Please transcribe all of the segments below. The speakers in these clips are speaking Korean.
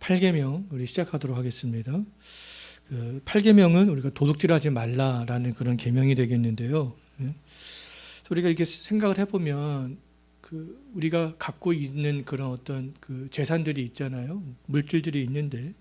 8계명 우리 시작하도록 하겠습니다. 8계명은 우리가 도둑질하지 말라라는 그런 계명이 되겠는데요. 우리가 이렇게 생각을 해보면 우리가 갖고 있는 그런 어떤 재산들이 있잖아요. 물질들이 있는데,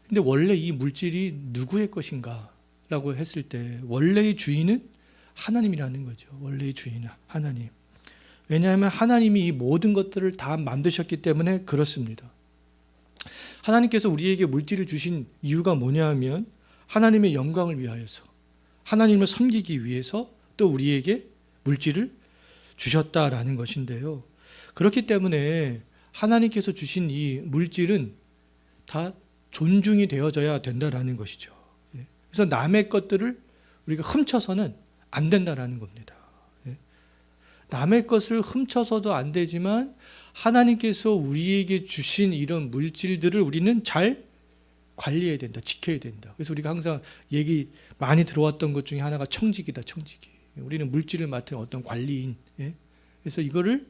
근데 원래 이 물질이 누구의 것인가라고 했을 때 원래의 주인은 하나님이라는 거죠. 원래의 주인은 하나님. 왜냐하면 하나님이 이 모든 것들을 다 만드셨기 때문에 그렇습니다. 하나님께서 우리에게 물질을 주신 이유가 뭐냐 하면 하나님의 영광을 위하여서, 하나님을 섬기기 위해서 또 우리에게 물질을 주셨다라는 것인데요. 그렇기 때문에 하나님께서 주신 이 물질은 다 존중이 되어져야 된다라는 것이죠. 그래서 남의 것들을 우리가 훔쳐서는 안 된다라는 겁니다. 남의 것을 훔쳐서도 안 되지만 하나님께서 우리에게 주신 이런 물질들을 우리는 잘 관리해야 된다, 지켜야 된다. 그래서 우리가 항상 얘기 많이 들어왔던 것 중에 하나가 청지기다, 청지기. 우리는 물질을 맡은 어떤 관리인. 그래서 이거를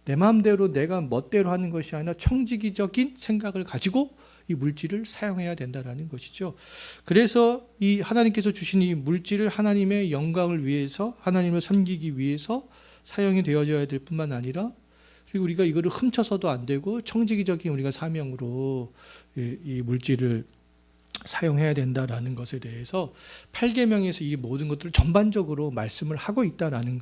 내 마음대로 내가 멋대로 하는 것이 아니라 청지기적인 생각을 가지고 이 물질을 사용해야 된다라는 것이죠. 그래서 이 하나님께서 주신 이 물질을 하나님의 영광을 위해서, 하나님을 섬기기 위해서 사용이 되어져야 될 뿐만 아니라, 그리고 우리가 이거를 훔쳐서도 안 되고 청지기적인 우리가 사명으로 이 물질을 사용해야 된다라는 것에 대해서 8계명에서 이 모든 것들을 전반적으로 말씀을 하고 있다라는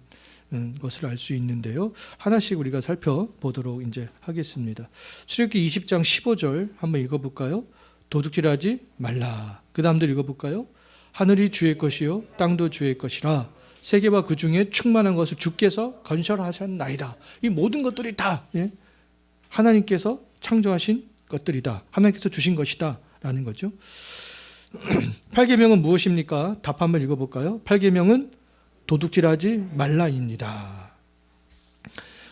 것을 알 수 있는데요. 하나씩 우리가 살펴보도록 이제 하겠습니다. 출애굽기 20장 15절 한번 읽어볼까요? 도둑질하지 말라. 그 다음도 읽어볼까요? 하늘이 주의 것이요 땅도 주의 것이라. 세계와 그 중에 충만한 것을 주께서 건설하셨나이다. 이 모든 것들이 다 하나님께서 창조하신 것들이다. 하나님께서 주신 것이다 라는 거죠. 8계명은 무엇입니까? 답 한번 읽어볼까요? 8계명은 도둑질하지 말라입니다.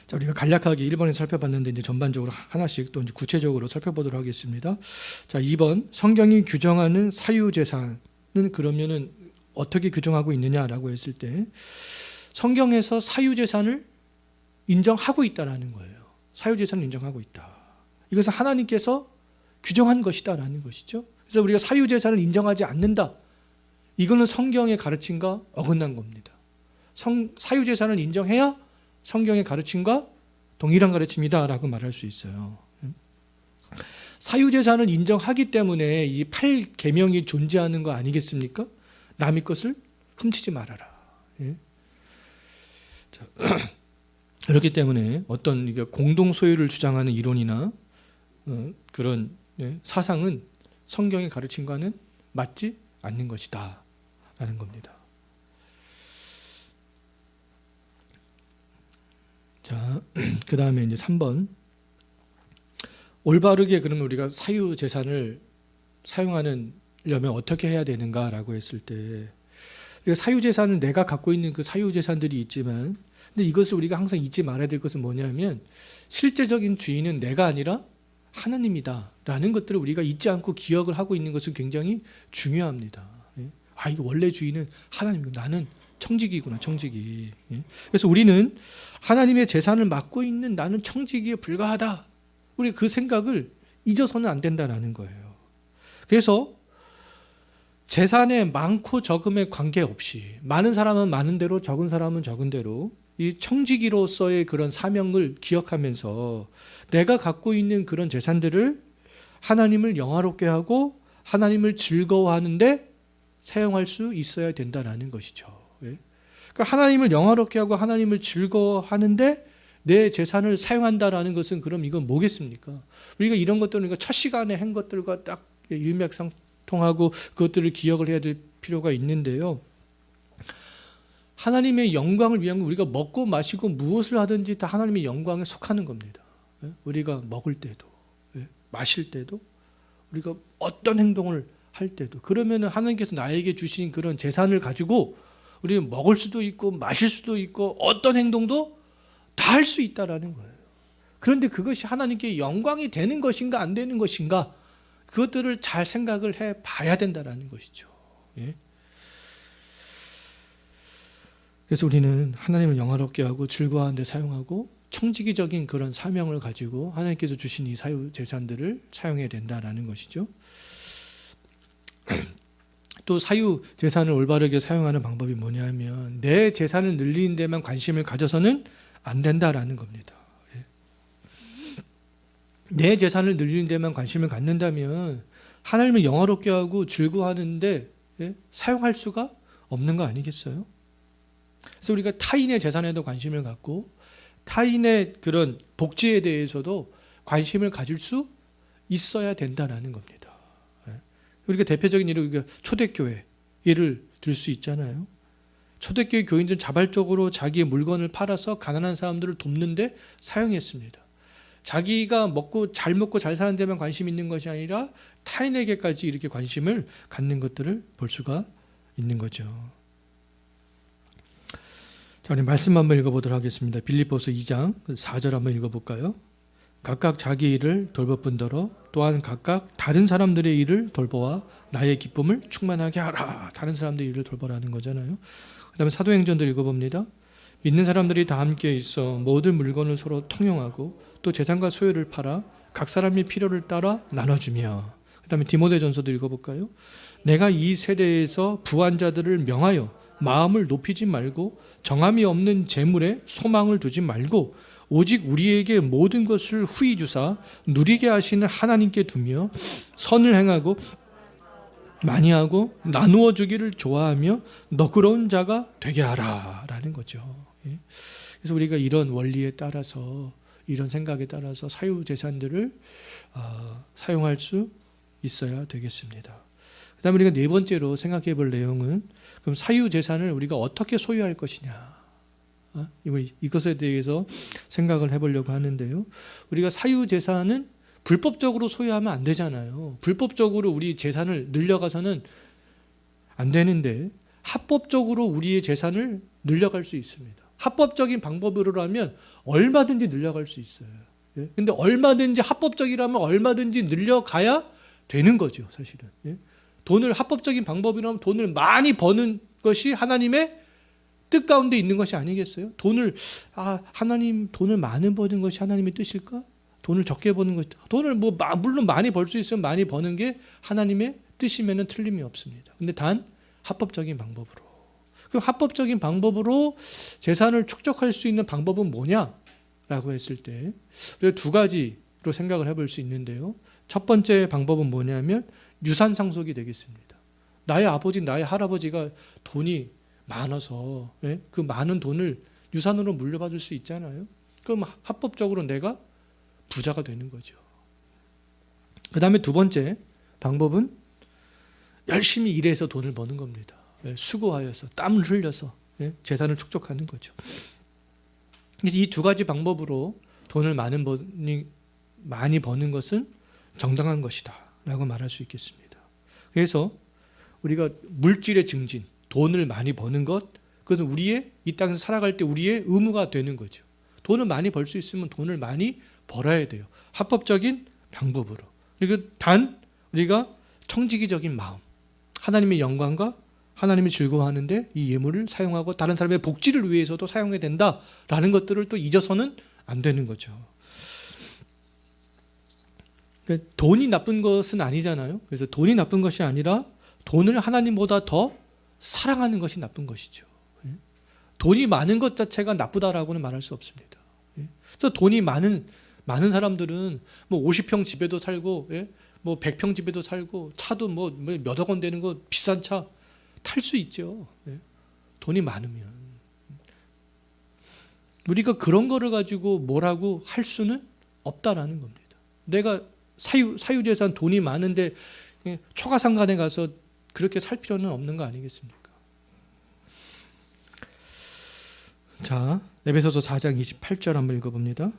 자, 우리가 간략하게 1번에서 살펴봤는데 이제 전반적으로 하나씩 또 이제 구체적으로 살펴보도록 하겠습니다. 자, 2번 성경이 규정하는 사유재산은 그러면은 어떻게 규정하고 있느냐라고 했을 때 성경에서 사유재산을 인정하고 있다라는 거예요. 사유재산을 인정하고 있다. 이것은 하나님께서 규정한 것이다라는 것이죠. 그래서 우리가 사유재산을 인정하지 않는다. 이거는 성경의 가르침과 어긋난 겁니다. 사유재산을 인정해야 성경의 가르침과 동일한 가르침이다라고 말할 수 있어요. 사유재산을 인정하기 때문에 이 8계명이 존재하는 거 아니겠습니까? 남의 것을 훔치지 말아라. 자, 그렇기 때문에 어떤 공동 소유를 주장하는 이론이나 그런 사상은 성경의 가르침과는 맞지 않는 것이다 라는 겁니다. 자, 그 다음에 이제 3번. 올바르게 그러면 우리가 사유재산을 사용하려면 어떻게 해야 되는가라고 했을 때, 사유재산은 내가 갖고 있는 그 사유재산들이 있지만, 근데 이것을 우리가 항상 잊지 말아야 될 것은 뭐냐면 실제적인 주인은 내가 아니라 하나님이다 라는 것들을 우리가 잊지 않고 기억을 하고 있는 것은 굉장히 중요합니다. 이거 원래 주인은 하나님이고 나는 청지기구나, 청지기. 그래서 우리는 하나님의 재산을 맡고 있는 나는 청지기에 불과하다. 우리 그 생각을 잊어서는 안 된다라는 거예요. 그래서 재산의 많고 적음에 관계없이 많은 사람은 많은 대로 적은 사람은 적은 대로 이 청지기로서의 그런 사명을 기억하면서 내가 갖고 있는 그런 재산들을 하나님을 영화롭게 하고 하나님을 즐거워하는데 사용할 수 있어야 된다라는 것이죠. 그러니까 하나님을 영화롭게 하고 하나님을 즐거워하는데 내 재산을 사용한다라는 것은 그럼 이건 뭐겠습니까? 우리가 이런 것들은 우리가 첫 시간에 한 것들과 딱 일맥상통하고 그것들을 기억을 해야 될 필요가 있는데요. 하나님의 영광을 위한 건 우리가 먹고 마시고 무엇을 하든지 다 하나님의 영광에 속하는 겁니다. 우리가 먹을 때도, 마실 때도, 우리가 어떤 행동을 할 때도. 그러면 하나님께서 나에게 주신 그런 재산을 가지고 우리는 먹을 수도 있고 마실 수도 있고 어떤 행동도 다 할 수 있다라는 거예요. 그런데 그것이 하나님께 영광이 되는 것인가 안 되는 것인가, 그것들을 잘 생각을 해 봐야 된다라는 것이죠. 그래서 우리는 하나님을 영화롭게 하고 즐거워하는 데 사용하고 청지기적인 그런 사명을 가지고 하나님께서 주신 이 사유 재산들을 사용해야 된다라는 것이죠. 또 사유 재산을 올바르게 사용하는 방법이 뭐냐면 내 재산을 늘리는 데만 관심을 가져서는 안 된다라는 겁니다. 내 재산을 늘리는 데만 관심을 갖는다면 하나님을 영화롭게 하고 즐거워하는데 사용할 수가 없는 거 아니겠어요? 그래서 우리가 타인의 재산에도 관심을 갖고 타인의 그런 복지에 대해서도 관심을 가질 수 있어야 된다라는 겁니다. 우리가 대표적인 예로 우리가 초대교회 예를 들 수 있잖아요. 초대교회 교인들은 자발적으로 자기의 물건을 팔아서 가난한 사람들을 돕는데 사용했습니다. 자기가 잘 먹고 잘 사는 데만 관심이 있는 것이 아니라 타인에게까지 이렇게 관심을 갖는 것들을 볼 수가 있는 거죠. 자, 우리 말씀 한번 읽어보도록 하겠습니다. 빌립보서 2장 4절 한번 읽어볼까요? 각각 자기 일을 돌볼 뿐더러 또한 각각 다른 사람들의 일을 돌보아 나의 기쁨을 충만하게 하라. 다른 사람들의 일을 돌보라는 거잖아요. 그 다음에 사도행전도 읽어봅니다. 믿는 사람들이 다 함께 있어 모든 물건을 서로 통용하고 또 재산과 소유를 팔아 각 사람의 필요를 따라 나눠주며, 그 다음에 디모데전서도 읽어볼까요? 내가 이 세대에서 부한 자들을 명하여 마음을 높이지 말고 정함이 없는 재물에 소망을 두지 말고 오직 우리에게 모든 것을 후히 주사 누리게 하시는 하나님께 두며 선을 행하고 많이 하고 나누어 주기를 좋아하며 너그러운 자가 되게 하라 라는 거죠. 그래서 우리가 이런 원리에 따라서, 이런 생각에 따라서 사유재산들을 사용할 수 있어야 되겠습니다. 그 다음에 우리가 네 번째로 생각해 볼 내용은, 그럼 사유재산을 우리가 어떻게 소유할 것이냐, 이것에 대해서 생각을 해보려고 하는데요. 우리가 사유재산은 불법적으로 소유하면 안 되잖아요. 불법적으로 우리 재산을 늘려가서는 안 되는데 합법적으로 우리의 재산을 늘려갈 수 있습니다. 합법적인 방법으로라면 얼마든지 늘려갈 수 있어요. 근데 얼마든지 합법적이라면 얼마든지 늘려가야 되는 거죠, 사실은. 돈을 합법적인 방법이라면 돈을 많이 버는 것이 하나님의 뜻 가운데 있는 것이 아니겠어요? 하나님 돈을 많이 버는 것이 하나님의 뜻일까? 돈을 적게 버는 것, 돈을 물론 많이 벌 수 있으면 많이 버는 게 하나님의 뜻이면은 틀림이 없습니다. 근데 단 합법적인 방법으로. 그 합법적인 방법으로 재산을 축적할 수 있는 방법은 뭐냐라고 했을 때 두 가지로 생각을 해볼 수 있는데요. 첫 번째 방법은 뭐냐면 유산 상속이 되겠습니다. 나의 아버지, 나의 할아버지가 돈이 많아서 그 많은 돈을 유산으로 물려받을 수 있잖아요. 그럼 합법적으로 내가 부자가 되는 거죠. 그 다음에 두 번째 방법은 열심히 일해서 돈을 버는 겁니다. 수고하여서 땀을 흘려서 재산을 축적하는 거죠. 이 두 가지 방법으로 돈을 많이 버는 것은 정당한 것이다 라고 말할 수 있겠습니다. 그래서 우리가 물질의 증진, 돈을 많이 버는 것, 그것은 우리의 이 땅에서 살아갈 때 우리의 의무가 되는 거죠. 돈을 많이 벌 수 있으면 돈을 많이 벌어야 돼요. 합법적인 방법으로. 그리고 단 우리가 청지기적인 마음, 하나님의 영광과 하나님이 즐거워하는데 이 예물을 사용하고 다른 사람의 복지를 위해서도 사용해야 된다라는 것들을 또 잊어서는 안 되는 거죠. 돈이 나쁜 것은 아니잖아요. 그래서 돈이 나쁜 것이 아니라 돈을 하나님보다 더 사랑하는 것이 나쁜 것이죠. 돈이 많은 것 자체가 나쁘다라고는 말할 수 없습니다. 그래서 돈이 많은 사람들은 뭐 50평 집에도 살고, 뭐 100평 집에도 살고, 차도 뭐 몇억 원 되는 거 비싼 차 탈 수 있죠. 돈이 많으면. 우리가 그런 거를 가지고 뭐라고 할 수는 없다라는 겁니다. 내가 사유재산 돈이 많은데 초가상간에 가서 그렇게 살 필요는 없는 거 아니겠습니까? 자, 에베소서 4장 28절 한번 읽어봅니다.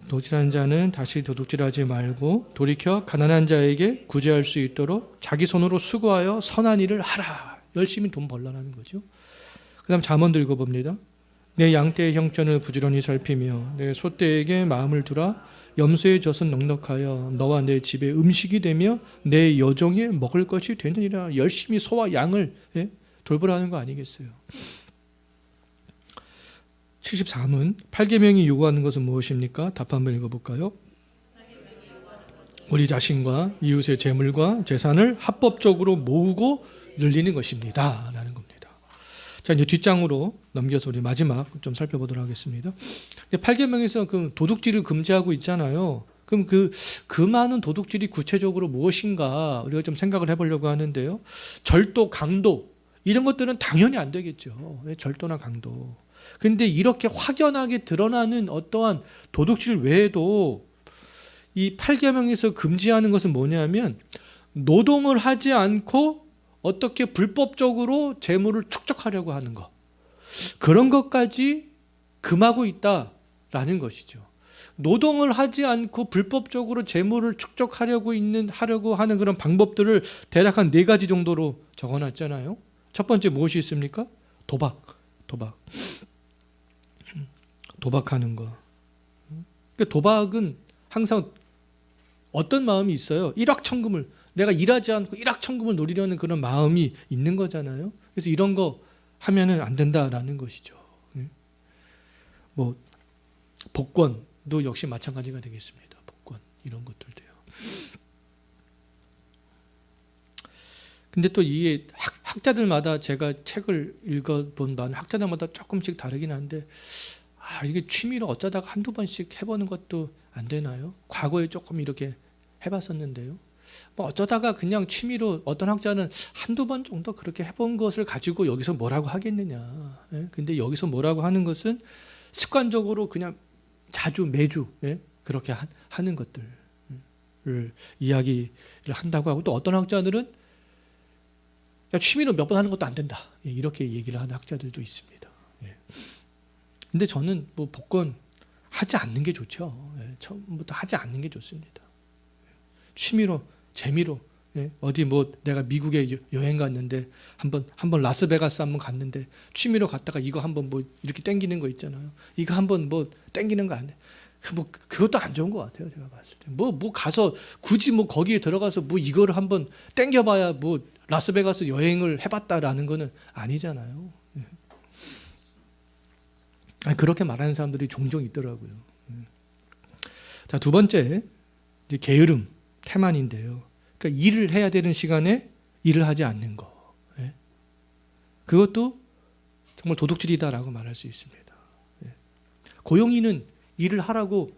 도질한 자는 다시 도둑질하지 말고 돌이켜 가난한 자에게 구제할 수 있도록 자기 손으로 수고하여 선한 일을 하라. 열심히 돈 벌라는 거죠. 그 다음 잠언도 읽어봅니다. 내 양떼의 형편을 부지런히 살피며 내 소떼에게 마음을 두라. 염소의 젖은 넉넉하여 너와 내 집에 음식이 되며 내 여종에 먹을 것이 되느니라. 열심히 소와 양을 돌보라는 거 아니겠어요? 73은 8계명이 요구하는 것은 무엇입니까? 답 한번 읽어볼까요? 우리 자신과 이웃의 재물과 재산을 합법적으로 모으고 늘리는 것입니다. 라는 겁니다. 자, 이제 뒷장으로 넘겨서 우리 마지막 좀 살펴보도록 하겠습니다. 8계명에서 그 도둑질을 금지하고 있잖아요. 그럼 그 많은 도둑질이 구체적으로 무엇인가 우리가 좀 생각을 해보려고 하는데요. 절도, 강도 이런 것들은 당연히 안 되겠죠. 절도나 강도. 근데 이렇게 확연하게 드러나는 어떠한 도둑질 외에도 이 8계명에서 금지하는 것은 뭐냐면 노동을 하지 않고 어떻게 불법적으로 재물을 축적하려고 하는 것. 그런 것까지 금하고 있다라는 것이죠. 노동을 하지 않고 불법적으로 재물을 축적하려고 하는 그런 방법들을 대략 한 4가지 정도로 적어놨잖아요. 첫 번째 무엇이 있습니까? 도박하는 거. 그러니까 도박은 항상 어떤 마음이 있어요? 일확천금을 내가 일하지 않고 일확천금을 노리려는 그런 마음이 있는 거잖아요. 그래서 이런 거 하면은 안 된다라는 것이죠. 뭐 복권도 역시 마찬가지가 되겠습니다. 복권 이런 것들도요. 근데 또 이게 학자들마다 제가 책을 읽어본 바는 학자들마다 조금씩 다르긴 한데 이게 취미로 어쩌다가 한두 번씩 해보는 것도 안 되나요? 과거에 조금 이렇게 해봤었는데요. 뭐 어쩌다가 그냥 취미로 어떤 학자는 한두 번 정도 그렇게 해본 것을 가지고 여기서 뭐라고 하겠느냐. 근데 여기서 뭐라고 하는 것은 습관적으로 그냥 자주 매주 그렇게 하는 것들을 이야기를 한다고 하고 또 어떤 학자들은 취미로 몇 번 하는 것도 안 된다. 이렇게 얘기를 하는 학자들도 있습니다. 근데 저는 뭐 복권 하지 않는 게 좋죠. 처음부터 하지 않는 게 좋습니다. 취미로 재미로 어디 뭐 내가 미국에 여행 갔는데 한번 라스베가스 한번 갔는데 취미로 갔다가 이거 한번 뭐 이렇게 땡기는 거 있잖아요. 이거 한번 뭐 땡기는 거 안 돼. 뭐 그것도 안 좋은 것 같아요. 제가 봤을 때 뭐 가서 굳이 뭐 거기에 들어가서 뭐 이거를 한번 땡겨봐야 뭐 라스베가스 여행을 해봤다라는 거는 아니잖아요. 그렇게 말하는 사람들이 종종 있더라고요. 자, 두 번째 이제 게으름, 태만인데요. 그러니까 일을 해야 되는 시간에 일을 하지 않는 거. 그것도 정말 도둑질이다라고 말할 수 있습니다. 고용인은 일을 하라고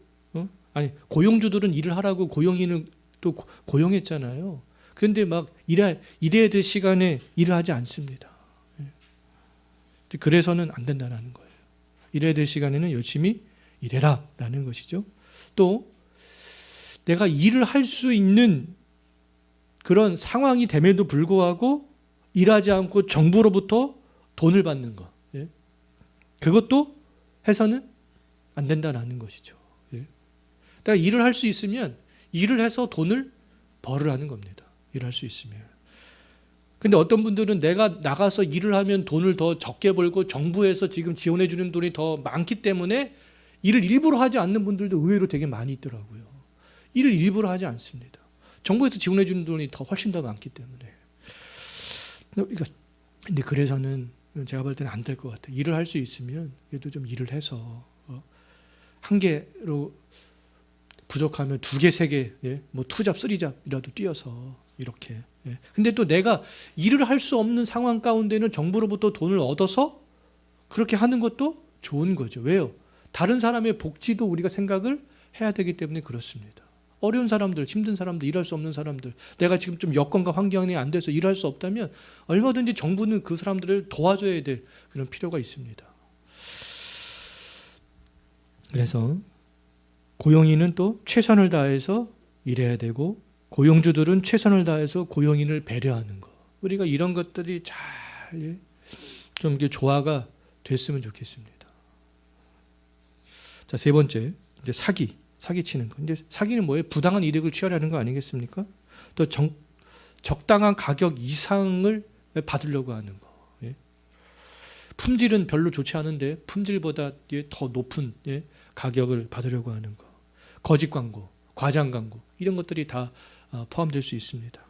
고용주들은 일을 하라고 고용인을 또 고용했잖아요. 그런데 막 일해야 될 시간에 일을 하지 않습니다. 그래서는 안 된다는 거예요. 일해야 될 시간에는 열심히 일해라라는 것이죠. 또 내가 일을 할 수 있는 그런 상황이 됨에도 불구하고 일하지 않고 정부로부터 돈을 받는 것. 그것도 해서는 안 된다는 것이죠. 내가 일을 할 수 있으면 일을 해서 돈을 벌으라는 겁니다. 일할 수 있으면. 근데 어떤 분들은 내가 나가서 일을 하면 돈을 더 적게 벌고 정부에서 지금 지원해 주는 돈이 더 많기 때문에 일을 일부러 하지 않는 분들도 의외로 되게 많이 있더라고요. 일을 일부러 하지 않습니다. 정부에서 지원해 주는 돈이 훨씬 더 많기 때문에. 근데 그래서는 제가 볼 때는 안 될 것 같아요. 일을 할 수 있으면 그래도 좀 일을 해서 한 개로 부족하면 2개, 3개, 뭐 2잡, 3잡이라도 뛰어서 이렇게. 근데 또 내가 일을 할 수 없는 상황 가운데는 정부로부터 돈을 얻어서 그렇게 하는 것도 좋은 거죠. 왜요? 다른 사람의 복지도 우리가 생각을 해야 되기 때문에 그렇습니다. 어려운 사람들, 힘든 사람들, 일할 수 없는 사람들, 내가 지금 좀 여건과 환경이 안 돼서 일할 수 없다면 얼마든지 정부는 그 사람들을 도와줘야 될 그런 필요가 있습니다. 그래서 고용인은 또 최선을 다해서 일해야 되고 고용주들은 최선을 다해서 고용인을 배려하는 것. 우리가 이런 것들이 잘 좀 조화가 됐으면 좋겠습니다. 자, 세 번째, 이제 사기치는 거. 근데 사기는 뭐예요? 부당한 이득을 취하려는 거 아니겠습니까? 또 적당한 가격 이상을 받으려고 하는 거. 품질은 별로 좋지 않은데 품질보다 더 높은 가격을 받으려고 하는 거. 거짓 광고, 과장 광고 이런 것들이 다 포함될 수 있습니다.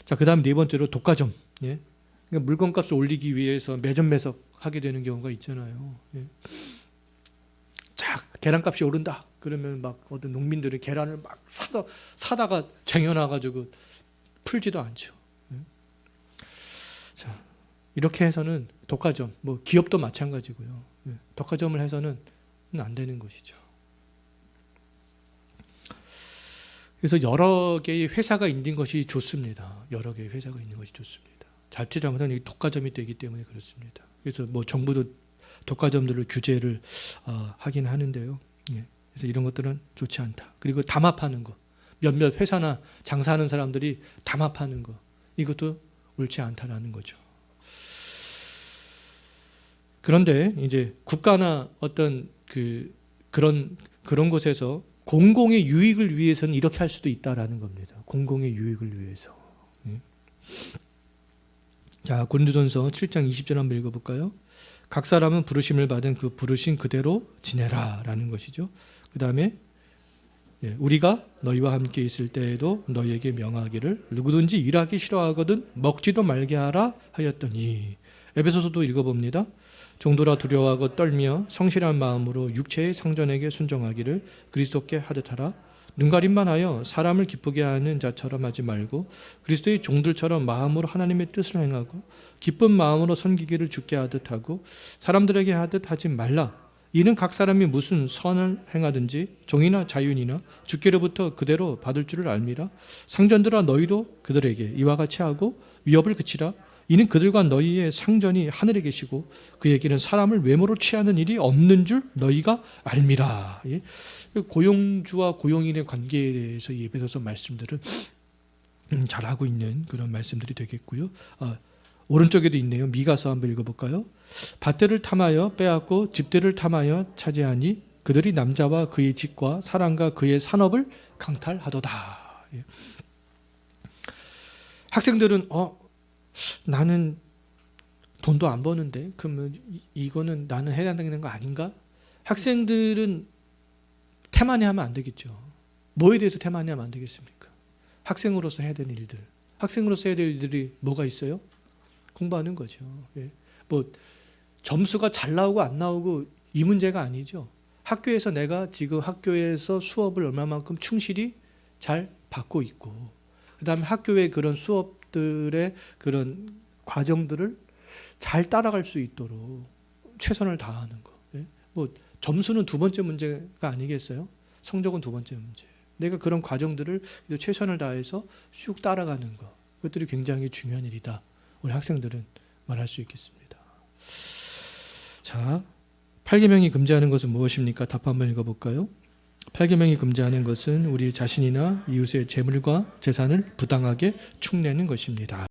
자, 그다음 네 번째로 독과점. 그러니까 물건값을 올리기 위해서 매점 매석 하게 되는 경우가 있잖아요. 예. 자, 계란값이 오른다. 그러면 막 어떤 농민들이 계란을 막 사다가 쟁여놔가지고 풀지도 않죠. 예. 자, 이렇게 해서는 독과점, 뭐 기업도 마찬가지고요. 예. 독과점을 해서는 안 되는 것이죠. 그래서 여러 개의 회사가 있는 것이 좋습니다. 여러 개의 회사가 있는 것이 좋습니다. 잘못하면 이 독과점이 되기 때문에 그렇습니다. 그래서 뭐 정부도 독과점들을 규제를 하긴 하는데요. 예. 그래서 이런 것들은 좋지 않다. 그리고 담합하는 거, 몇몇 회사나 장사하는 사람들이 담합하는 거, 이것도 옳지 않다라는 거죠. 그런데 이제 국가나 어떤 그런 곳에서 공공의 유익을 위해서는 이렇게 할 수도 있다라는 겁니다. 공공의 유익을 위해서. 자, 고린도전서 7장 20절 한번 읽어볼까요? 각 사람은 부르심을 받은 그 부르심 그대로 지내라라는 것이죠. 그 다음에 우리가 너희와 함께 있을 때에도 너희에게 명하기를 누구든지 일하기 싫어하거든 먹지도 말게 하라 하였더니. 에베소서도 읽어봅니다. 종도라 두려워하고 떨며 성실한 마음으로 육체의 상전에게 순종하기를 그리스도께 하듯 하라. 눈가림만 하여 사람을 기쁘게 하는 자처럼 하지 말고 그리스도의 종들처럼 마음으로 하나님의 뜻을 행하고 기쁜 마음으로 섬기기를 주께 하듯 하고 사람들에게 하듯 하지 말라. 이는 각 사람이 무슨 선을 행하든지 종이나 자윤이나 주께로부터 그대로 받을 줄을 알미라. 상전들아 너희도 그들에게 이와 같이 하고 위협을 그치라. 이는 그들과 너희의 상전이 하늘에 계시고 그에게는 사람을 외모로 취하는 일이 없는 줄 너희가 알미라. 고용주와 고용인의 관계에 대해서 이 에베소서 말씀들은 잘하고 있는 그런 말씀들이 되겠고요. 오른쪽에도 있네요. 미가서 한번 읽어볼까요? 밭들을 탐하여 빼앗고 집들을 탐하여 차지하니 그들이 남자와 그의 집과 사람과 그의 산업을 강탈하도다. 학생들은 나는 돈도 안 버는데 그러면 이거는 나는 해당되는 거 아닌가? 학생들은 태만해하면 안 되겠죠. 뭐에 대해서 태만해하면 안 되겠습니까? 학생으로서 해야 되는 일들. 학생으로서 해야 될 일들이 뭐가 있어요? 공부하는 거죠. 뭐 점수가 잘 나오고 안 나오고 이 문제가 아니죠. 학교에서 내가 지금 학교에서 수업을 얼마만큼 충실히 잘 받고 있고 그 다음에 학교의 그런 수업들의 그런 과정들을 잘 따라갈 수 있도록 최선을 다하는 거. 뭐 점수는 두 번째 문제가 아니겠어요? 성적은 두 번째 문제. 내가 그런 과정들을 최선을 다해서 쭉 따라가는 거. 그것들이 굉장히 중요한 일이다. 우리 학생들은 말할 수 있겠습니다. 자, 8계명이 금지하는 것은 무엇입니까? 답 한번 읽어볼까요? 8계명이 금지하는 것은 우리 자신이나 이웃의 재물과 재산을 부당하게 축내는 것입니다.